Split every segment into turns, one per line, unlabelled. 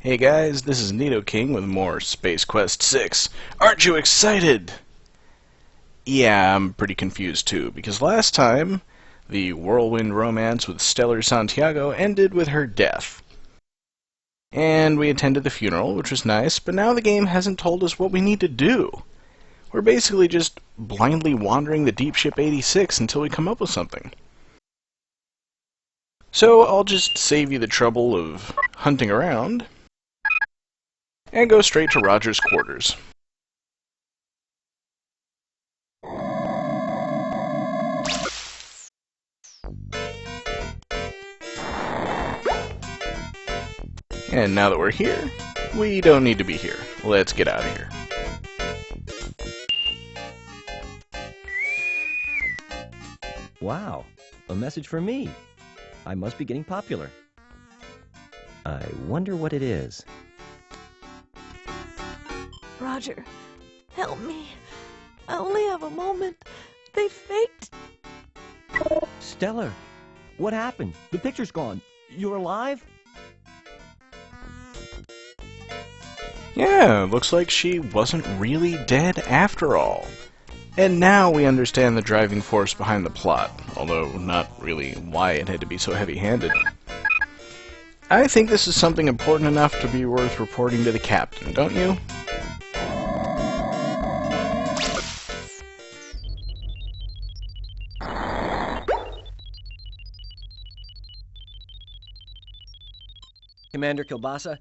Hey guys, this is Nito King with more Space Quest 6. Aren't you excited? Yeah, I'm pretty confused too, because last time, the whirlwind romance with Stellar Santiago ended with her death. And we attended the funeral, which was nice, but now the game hasn't told us what we need to do. We're basically just blindly wandering the Deep Ship 86 until we come up with something. So I'll just save you the trouble of hunting around and go straight to Roger's quarters. And now that we're here, we don't need to be here. Let's get out of here.
Wow, a message for me. I must be getting popular. I wonder what it is.
Roger, help me. I only have a moment. They faked.
Stellar, what happened? The picture's gone. You're alive?
Yeah, looks like she wasn't really dead after all. And now we understand the driving force behind the plot, although not really why it had to be so heavy-handed. I think this is something important enough to be worth reporting to the captain, don't you?
Commander Kielbasa,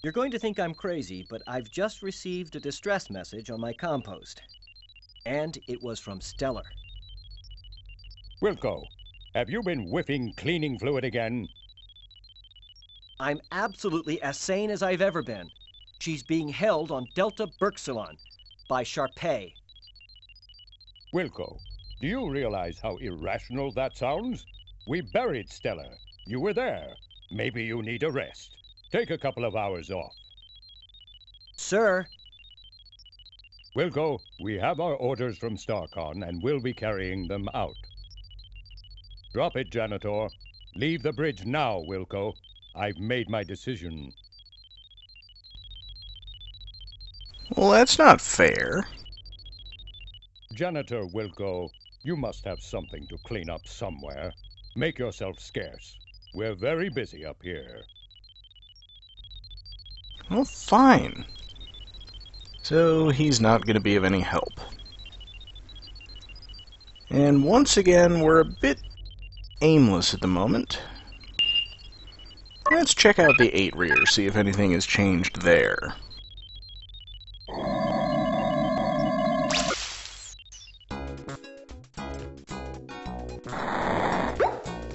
you're going to think I'm crazy, but I've just received a distress message on my compost. And it was from Stellar.
Wilco, have you been whiffing cleaning fluid again?
I'm absolutely as sane as I've ever been. She's being held on Delta Berxilon by Sharpay.
Wilco, do you realize how irrational that sounds? We buried Stellar. You were there. Maybe you need a rest. Take a couple of hours off.
Sir.
Wilco, we have our orders from Starcon and we'll be carrying them out. Drop it, Janitor. Leave the bridge now, Wilco. I've made my decision.
Well, that's not fair.
Janitor Wilco, you must have something to clean up somewhere. Make yourself scarce. We're very busy up here.
Well, fine. So he's not going to be of any help. And once again, we're a bit aimless at the moment. Let's check out the 8 rear, see if anything has changed there.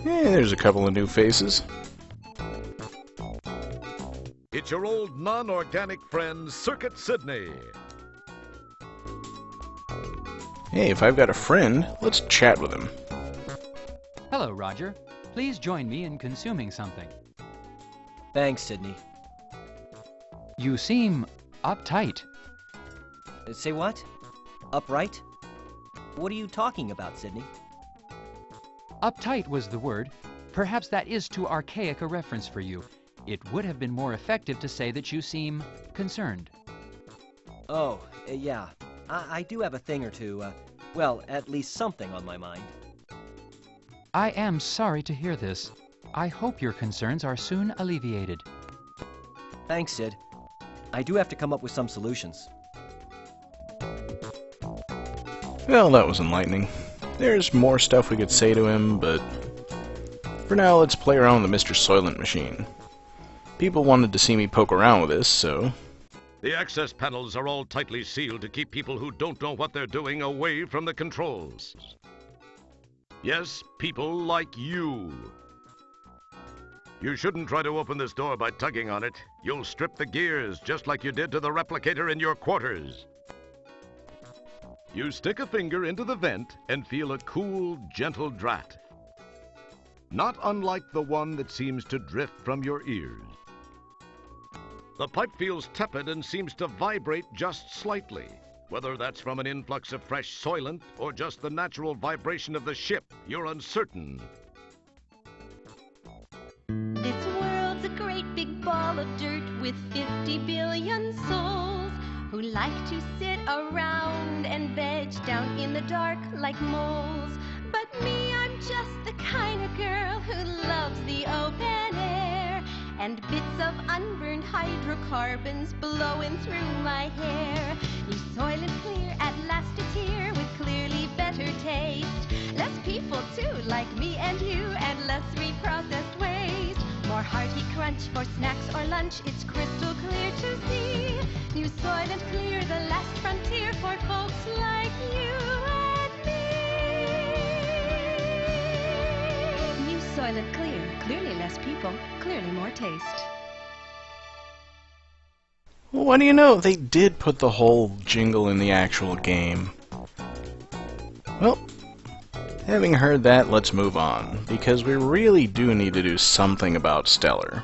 There's a couple of new faces.
It's your old non-organic friend, Circuit Sydney.
Hey, if I've got a friend, let's chat with him.
Hello, Roger. Please join me in consuming something.
Thanks, Sydney.
You seem uptight.
Say what? Upright? What are you talking about, Sydney?
Uptight was the word. Perhaps that is too archaic a reference for you. It would have been more effective to say that you seem concerned.
Oh, yeah. I do have a thing or two, well, at least something on my mind.
I am sorry to hear this. I hope your concerns are soon alleviated.
Thanks, Sid. I do have to come up with some solutions.
Well, that was enlightening. There's more stuff we could say to him, but for now, let's play around with the Mr. Soylent machine. People wanted to see me poke around with this, so...
The access panels are all tightly sealed to keep people who don't know what they're doing away from the controls. Yes, people like you. You shouldn't try to open this door by tugging on it. You'll strip the gears, just like you did to the replicator in your quarters. You stick a finger into the vent and feel a cool, gentle draft. Not unlike the one that seems to drift from your ears. The pipe feels tepid and seems to vibrate just slightly. Whether that's from an influx of fresh soilant or just the natural vibration of the ship, you're uncertain.
This world's a great big ball of dirt with 50 billion souls who like to sit around and veg down in the dark like moles. But me, I'm just the kind of girl who loves the open air and bits of unburned hydrocarbons blowing through my hair. New Soylent Clear at last is here with clearly better taste. Less people too, like me and you, and less reprocessed waste. More hearty crunch for snacks or lunch, it's crystal clear to see. New Soylent Clear, the last frontier for folks like you and me. New Soylent Clear, clearly less people, clearly more taste.
Well, what do you know? They did put the whole jingle in the actual game. Well, having heard that, let's move on, because we really do need to do something about Stellar.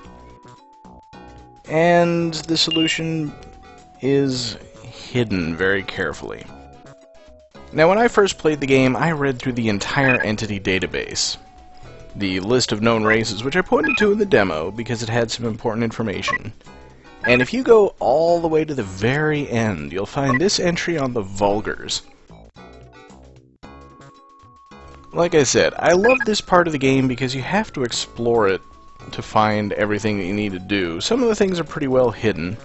And the solution is hidden very carefully. Now, when I first played the game, I read through the entire entity database. The list of known races, which I pointed to in the demo because it had some important information. And if you go all the way to the very end, you'll find this entry on the Vulgars. Like I said, I love this part of the game because you have to explore it to find everything that you need to do. Some of the things are pretty well hidden.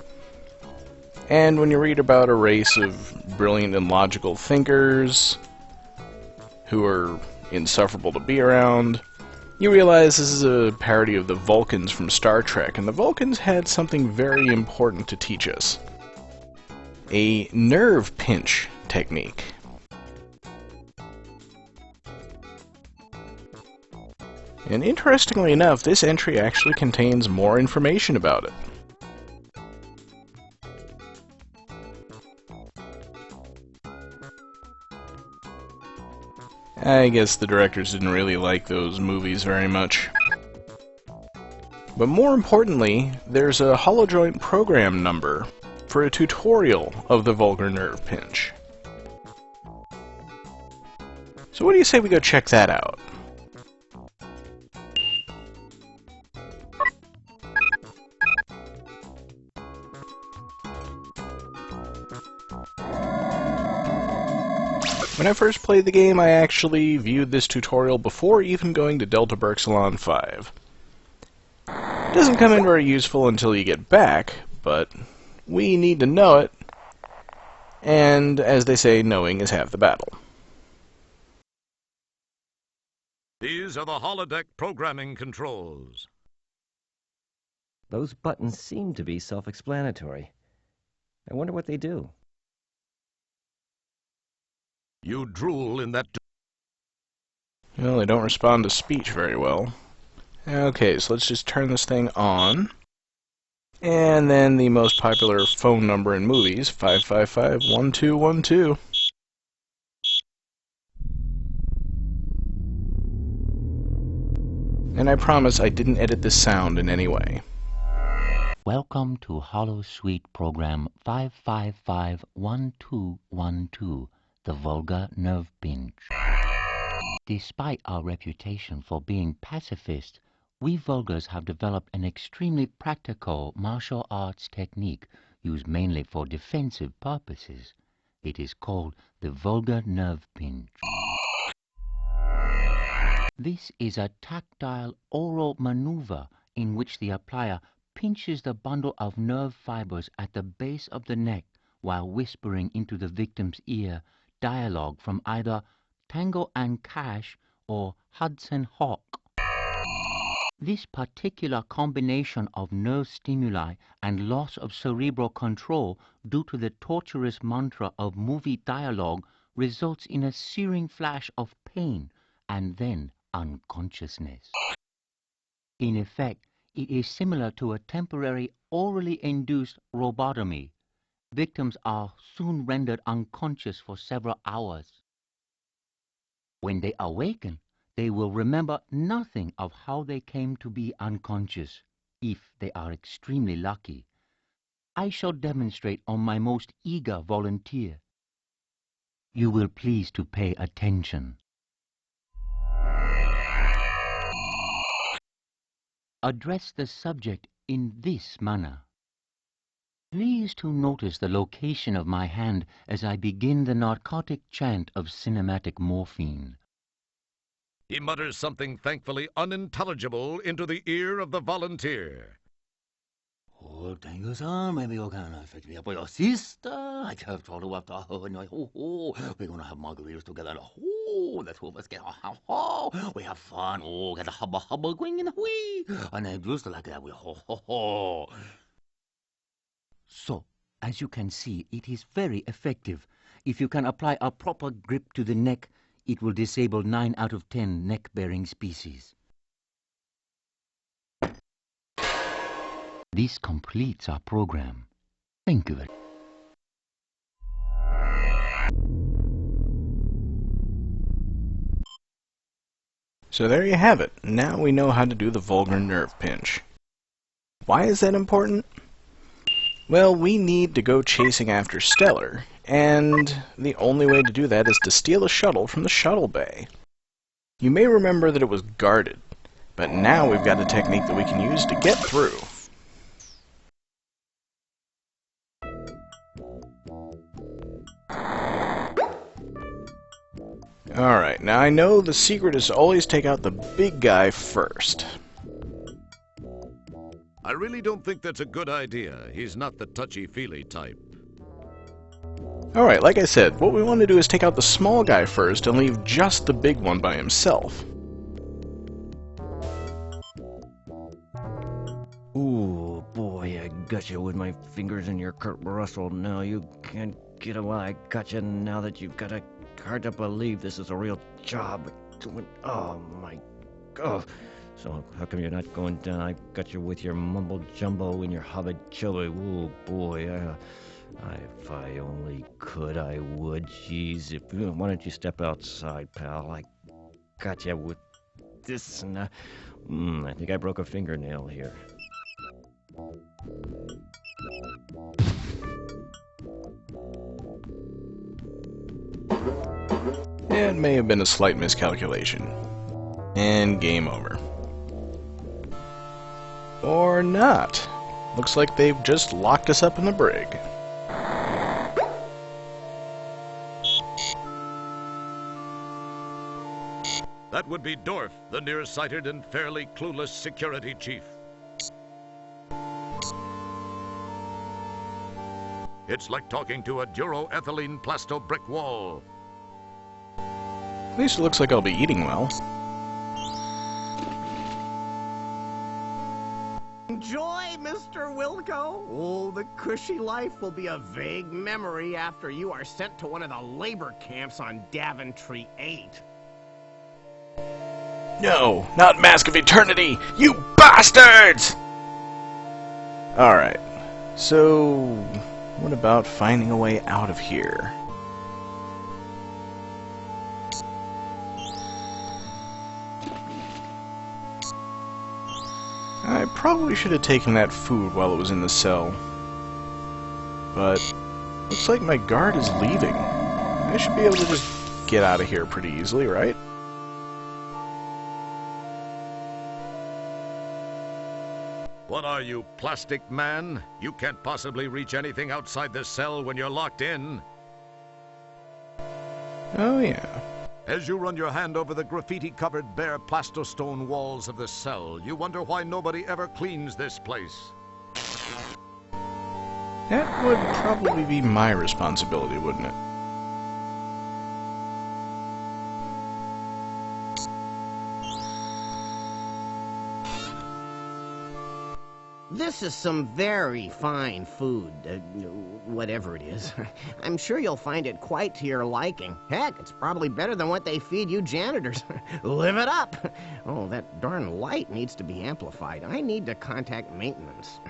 And when you read about a race of brilliant and logical thinkers who are insufferable to be around, you realize this is a parody of the Vulcans from Star Trek, and the Vulcans had something very important to teach us. A nerve pinch technique. And interestingly enough, this entry actually contains more information about it. I guess the directors didn't really like those movies very much. But more importantly, there's a holojoint program number for a tutorial of the vulgar nerve pinch. So what do you say we go check that out? When I first played the game, I actually viewed this tutorial before even going to Delta Berxilon 5. It doesn't come in very useful until you get back, but we need to know it, and as they say, knowing is half the battle.
These are the holodeck programming controls.
Those buttons seem to be self-explanatory. I wonder what they do.
You drool in that...
Well, they don't respond to speech very well. Okay, so let's just turn this thing on. And then the most popular phone number in movies, 555-1212. And I promise I didn't edit this sound in any way.
Welcome to Holosuite program 555-1212, the vulgar nerve pinch. Despite our reputation for being pacifist, we vulgars have developed an extremely practical martial arts technique used mainly for defensive purposes. It is called the vulgar nerve pinch. This is a tactile oral maneuver in which the applier pinches the bundle of nerve fibers at the base of the neck while whispering into the victim's ear dialogue from either Tango and Cash or Hudson Hawk. This particular combination of nerve stimuli and loss of cerebral control due to the torturous mantra of movie dialogue results in a searing flash of pain and then unconsciousness. In effect, it is similar to a temporary orally induced robotomy. Victims are soon rendered unconscious for several hours. When they awaken, they will remember nothing of how they came to be unconscious, if they are extremely lucky. I shall demonstrate on my most eager volunteer. You will please to pay attention. Address the subject in this manner. Please to notice the location of my hand as I begin the narcotic chant of cinematic morphine.
He mutters something thankfully unintelligible into the ear of the volunteer.
Oh, thank you, sir. Maybe you can fix me up with your sister. I have told you after her. We're gonna have margaritas together. Oh, the two of us get we have fun. Oh, get a hubba hubba going in the wee. And I just like that. So, as you can see, it is very effective. If you can apply a proper grip to the neck, it will disable 9 out of 10 neck-bearing species. This completes our program. Thank you very much.
So there you have it. Now we know how to do the vulgar nerve pinch. Why is that important? Well, we need to go chasing after Stellar, and the only way to do that is to steal a shuttle from the shuttle bay. You may remember that it was guarded, but now we've got a technique that we can use to get through. Alright, now I know the secret is to always take out the big guy first.
I really don't think that's a good idea. He's not the touchy-feely type.
Alright, like I said, what we want to do is take out the small guy first and leave just the big one by himself.
Ooh, boy, I got you with my fingers in your Kurt Russell. Now you can't get away. I got you now that you've got a... Hard to believe this is a real job. Oh, my God. So how come you're not going down? I got you with your mumbo-jumbo and your hubba-chubba. Ooh, boy, if I only could, I would. Jeez, why don't you step outside, pal? I got you with this, and I think I broke a fingernail here.
It may have been a slight miscalculation. And game over. Or not. Looks like they've just locked us up in the brig.
That would be Dorf, the nearsighted and fairly clueless security chief. It's like talking to a duroethylene plasto brick wall.
At least it looks like I'll be eating well.
Enjoy, Mr. Wilco. Oh, the cushy life will be a vague memory after you are sent to one of the labor camps on Daventry 8.
No, not Mask of Eternity! You bastards! Alright, so what about finding a way out of here? I probably should have taken that food while it was in the cell. But looks like my guard is leaving. I should be able to just get out of here pretty easily, right?
What are you, plastic man? You can't possibly reach anything outside the cell when you're locked in.
Oh yeah.
As you run your hand over the graffiti-covered bare plastostone walls of the cell, you wonder why nobody ever cleans this place.
That would probably be my responsibility, wouldn't it?
This is some very fine food, whatever it is. I'm sure you'll find it quite to your liking. Heck, it's probably better than what they feed you janitors. Live it up! Oh, that darn light needs to be amplified. I need to contact maintenance.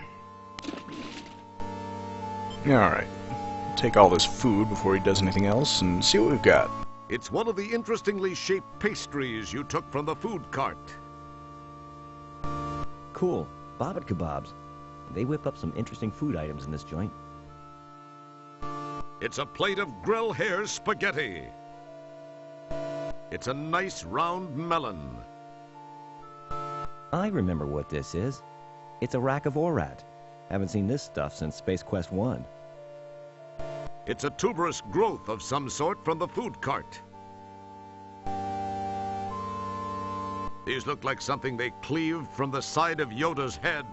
Alright. Take all this food before he does anything else and see what we've got.
It's one of the interestingly shaped pastries you took from the food cart.
Cool. Bobbit kebabs. They whip up some interesting food items in this joint.
It's a plate of grill hair spaghetti. It's a nice round melon.
I remember what this is. It's a rack of Orat. Haven't seen this stuff since Space Quest 1.
It's a tuberous growth of some sort from the food cart. These look like something they cleaved from the side of Yoda's head.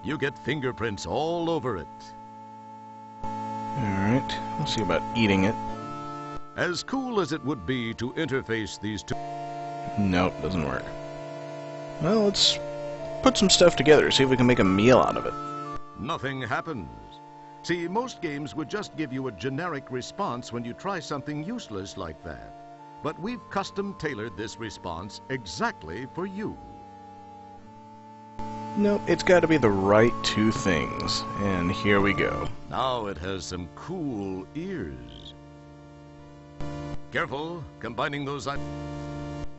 You get fingerprints all over it.
Alright, we'll see about eating it.
As cool as it would be to interface these two...
Nope, doesn't work. Well, let's put some stuff together, see if we can make a meal out of it.
Nothing happens. See, most games would just give you a generic response when you try something useless like that. But we've custom-tailored this response exactly for you.
Nope, it's got to be the right two things. And here we go.
Now it has some cool ears. Careful, combining those...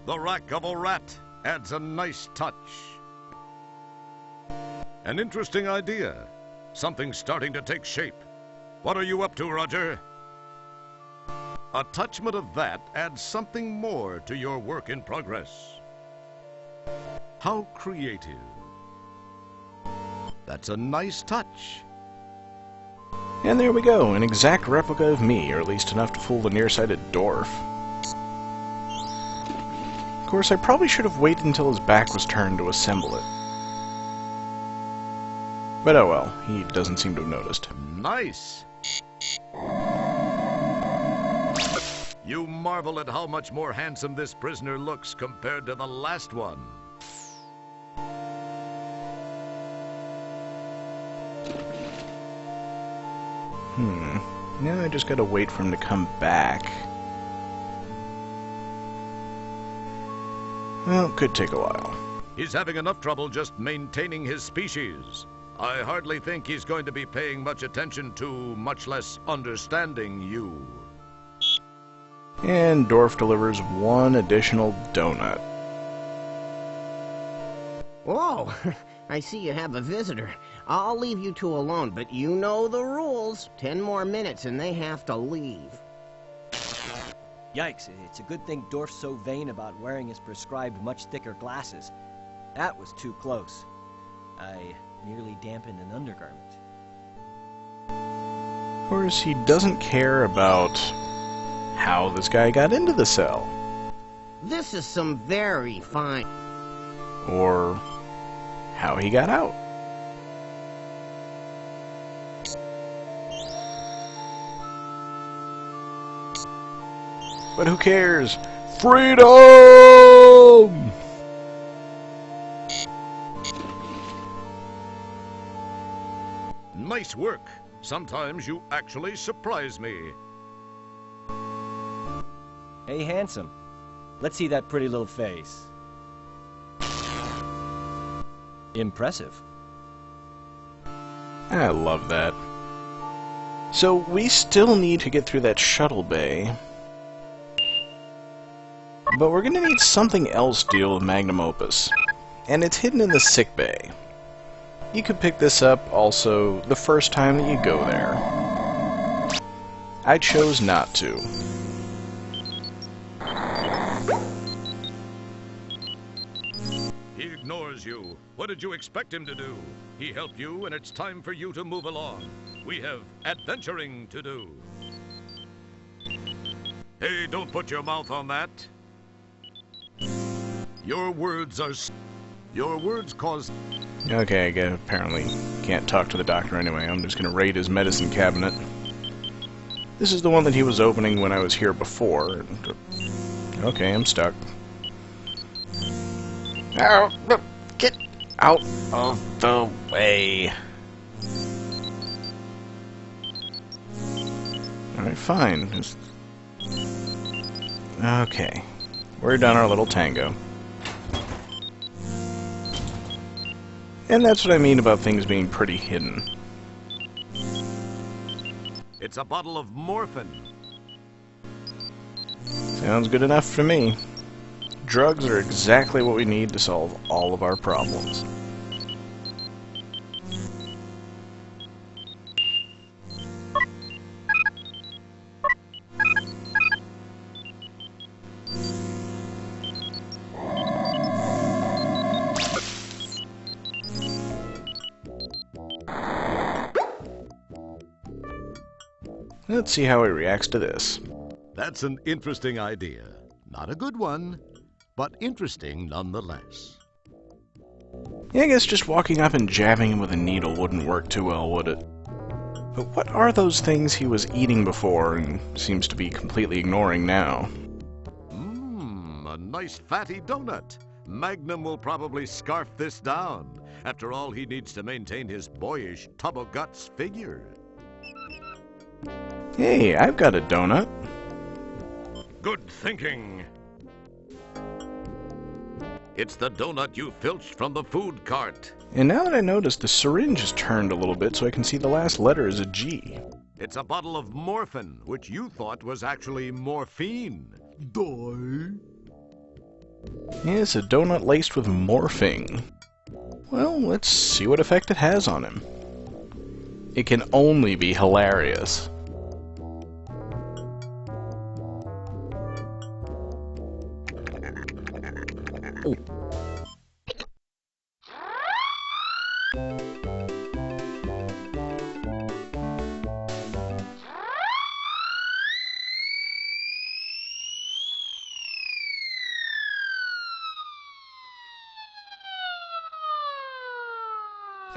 The rack of a rat adds a nice touch. An interesting idea. Something's starting to take shape. What are you up to, Roger? A touchment of that adds something more to your work in progress. How creative. That's a nice touch.
And there we go, an exact replica of me, or at least enough to fool the nearsighted dwarf. Of course, I probably should have waited until his back was turned to assemble it. But oh well, he doesn't seem to have noticed.
Nice! You marvel at how much more handsome this prisoner looks compared to the last one.
Now I just gotta wait for him to come back. Well, could take a while.
He's having enough trouble just maintaining his species. I hardly think he's going to be paying much attention to, much less understanding you.
And Dorf delivers one additional donut.
Whoa, I see you have a visitor. I'll leave you two alone, but you know the rules. 10 more minutes and they have to leave.
Yikes, it's a good thing Dorf's so vain about wearing his prescribed much thicker glasses. That was too close. I nearly dampened an undergarment.
Of course, he doesn't care about how this guy got into the cell.
This is some very fine...
Or how he got out. But who cares? Freedom!
Nice work. Sometimes you actually surprise me.
Hey, handsome. Let's see that pretty little face. Impressive.
I love that. So we still need to get through that shuttle bay. But we're gonna need something else to deal with Magnum Opus. And it's hidden in the sick bay. You could pick this up also the first time that you go there. I chose not to.
He ignores you. What did you expect him to do? He helped you, and it's time for you to move along. We have adventuring to do. Hey, don't put your mouth on that. Your words cause...
Okay, I guess apparently can't talk to the doctor anyway. I'm just gonna raid his medicine cabinet. This is the one that he was opening when I was here before. Okay, I'm stuck. Ow, get out of the way. Alright, fine. Okay. We're done our little tango. And that's what I mean about things being pretty hidden.
It's a bottle of morphine.
Sounds good enough for me. Drugs are exactly what we need to solve all of our problems. Let's see how he reacts to this.
That's an interesting idea. Not a good one, but interesting nonetheless.
Yeah, I guess just walking up and jabbing him with a needle wouldn't work too well, would it? But what are those things he was eating before and seems to be completely ignoring now?
A nice fatty donut. Magnum will probably scarf this down. After all, he needs to maintain his boyish tub-o'-guts figure.
Hey, I've got a donut.
Good thinking. It's the donut you filched from the food cart.
And now that I notice, the syringe is turned a little bit so I can see the last letter is a G.
It's a bottle of morphin, which you thought was actually morphine. Die.
Yes, a donut laced with morphine. Well, let's see what effect it has on him. It can only be hilarious.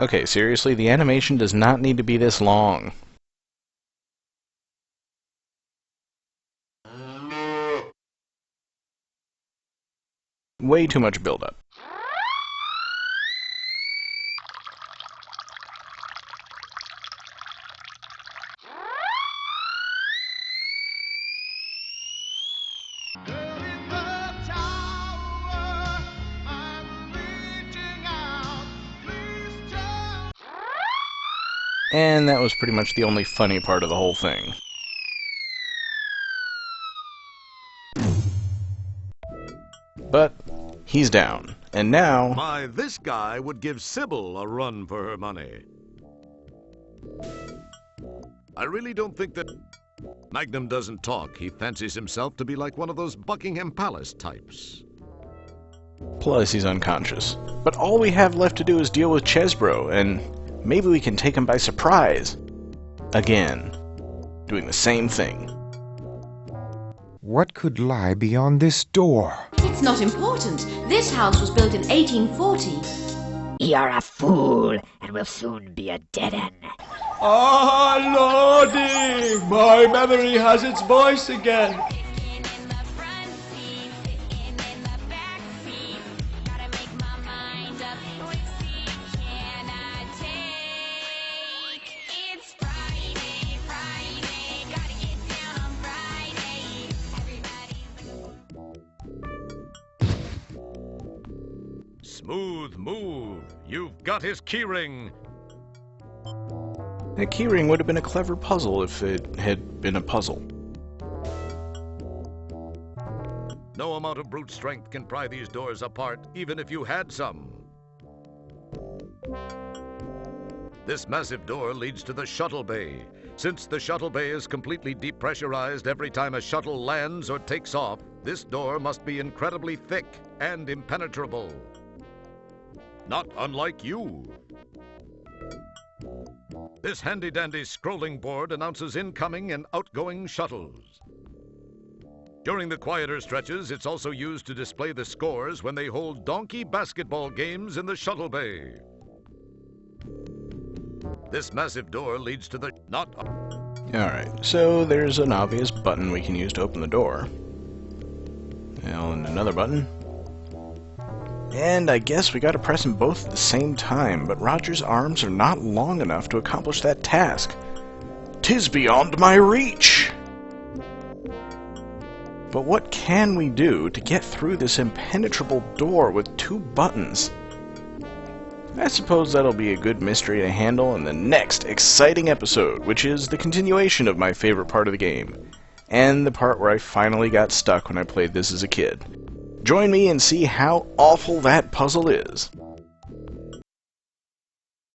Okay, seriously, the animation does not need to be this long. Way too much build-up. And that was pretty much the only funny part of the whole thing. But he's down, and now...
My, this guy would give Sybil a run for her money. I really don't think that... Magnum doesn't talk. He fancies himself to be like one of those Buckingham Palace types.
Plus, he's unconscious. But all we have left to do is deal with Chesbro, and maybe we can take him by surprise. Again, doing the same thing.
What could lie beyond this door?
It's not important. This house was built in 1840.
You're a fool, and will soon be a dead end.
Ah, Lordy! My memory has its voice again.
Smooth move. You've got his keyring.
That keyring would have been a clever puzzle if it had been a puzzle.
No amount of brute strength can pry these doors apart, even if you had some. This massive door leads to the shuttle bay. Since the shuttle bay is completely depressurized every time a shuttle lands or takes off, this door must be incredibly thick and impenetrable. Not unlike you. This handy-dandy scrolling board announces incoming and outgoing shuttles. During the quieter stretches, it's also used to display the scores when they hold donkey basketball games in the shuttle bay. This massive door leads to the...
Alright, so there's an obvious button we can use to open the door. Well, and another button. And I guess we gotta press them both at the same time, but Roger's arms are not long enough to accomplish that task. 'Tis beyond my reach! But what can we do to get through this impenetrable door with two buttons? I suppose that'll be a good mystery to handle in the next exciting episode, which is the continuation of my favorite part of the game, and the part where I finally got stuck when I played this as a kid. Join me and see how awful that puzzle is.